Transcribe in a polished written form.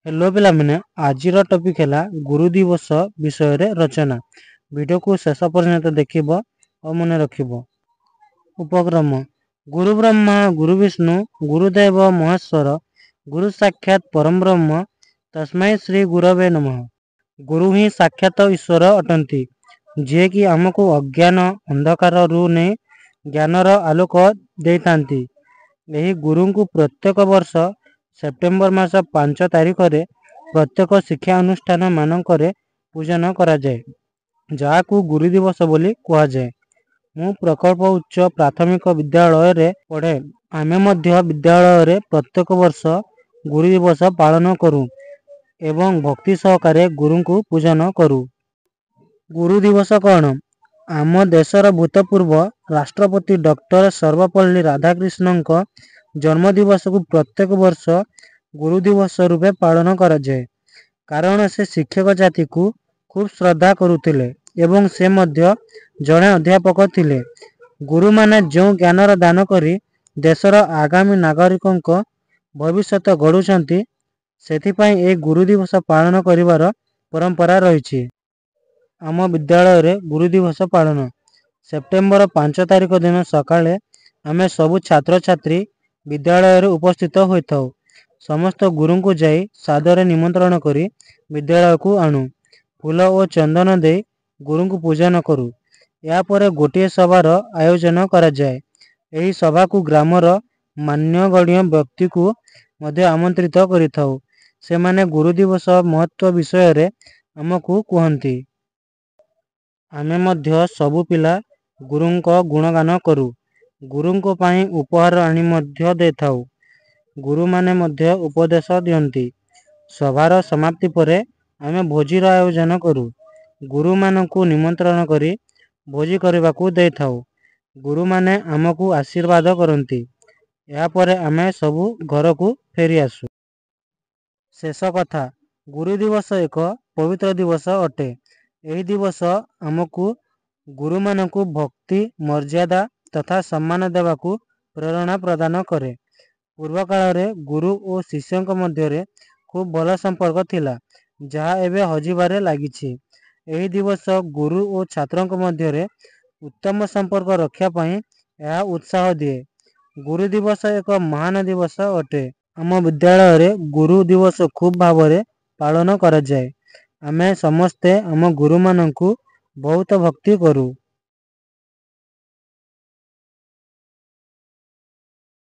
Hello पिला माने आजिर topic है गुरु दिवस विषय रचना। वीडियो को शेष पर्यंत देखिबो और मन रखिबो। उपक्रम गुरु ब्रह्मा गुरु विष्णु गुरुदेव महेश्वर गुरु साक्षात परम ब्रह्म तस्मै श्री गुरवे नमः। गुरु ही साक्षात ईश्वर अटंती, जे कि आमको अज्ञान अंधकार रु ने ज्ञानर आलोक देतांती। यही गुरु को प्रत्येक वर्ष सेप्टेम्बर मास 5 तारिख रे प्रत्येक शिक्षा अनुष्ठान मानकरे पूजन करा जाए, जाकू गुरु दिवस बोली कहा जाए। मु प्रकल्प उच्च प्राथमिक विद्यालय रे पढ़े। आमे मध्य विद्यालय रे प्रत्येक वर्ष गुरु दिवस पालन करूँ एवं भक्ति सहकारे गुरु को पूजन करूँ। गुरु दिवस कौन? आम देशर भूतपूर्व राष्ट्रपति डॉक्टर सर्वपल्ली राधाकृष्णन को जन्म दिवस को प्रत्येक वर्ष गुरु दिवस रूपे पालन करा जाए, कारण से शिक्षक जाति को खूब श्रद्धा करुथिले एवं से मध्य जड़े अध्यापक थिले। गुरु माने जो ज्ञानर दान करी देशर आगामी नागरिकों को भविष्य गढ़ुचंती, सेथिपाई ए गुरु दिवस पालन करिवार परंपरा रही। आम विद्यालय रे गुरु दिवस पालन सेप्टेम्बर 5 तारिख दिन सकाळे आमे सबु छात्र छात्री विद्यालय रे उपस्थित होइथाउ। समस्त गुरु को जाई सादर निमंत्रण करी विद्यालय को आणु। फूल और चंदन दे गुरु को पूजन करू। या परे गोटे सभार आयोजन करा जाए। एही सभा को ग्रामर मान्यगण्य व्यक्ति को मध्य आमंत्रित करिथाउ। से माने गुरु दिवस महत्व विषय रे हमकु कहंती। आमे मध्य सबु पिला गुरुं को गुणगान करू। गुरुं को पाई उपहार आनी मध्य देथाउ। गुरु माने मध्य उपदेश दियंती। सभार समाप्ति परे आमे भोजीर आयोजन करू। गुरु मानकु निमंत्रण करी भोजी करबाकू देथाउ। गुरु माने आमकु आशीर्वाद करंती। या परे आमे सबु घर को फेरी आसु। शेष कथा, गुरु दिवस एक पवित्र दिवस अटे। एही दिवस आमकु गुरु मानकु भक्ति मर्यादा तथा सम्मान देवाकू प्रेरणा प्रदान करे। पूर्व काल रे गुरु और शिष्य मध्य रे खूब भल संपर्क थिला, जहा एबे हजिबारे लागिछि। एही दिवस गुरु और छात्रों मध्य रे उत्तम संपर्क रक्षा पाई यह उत्साह दिए। गुरु दिवस एक महान दिवस अटे। आम विद्यालय रे गुरु दिवस खूब भावरे पालन करा जाए। आमे समस्ते आम गुरु मानकु बहुत भक्ति करू।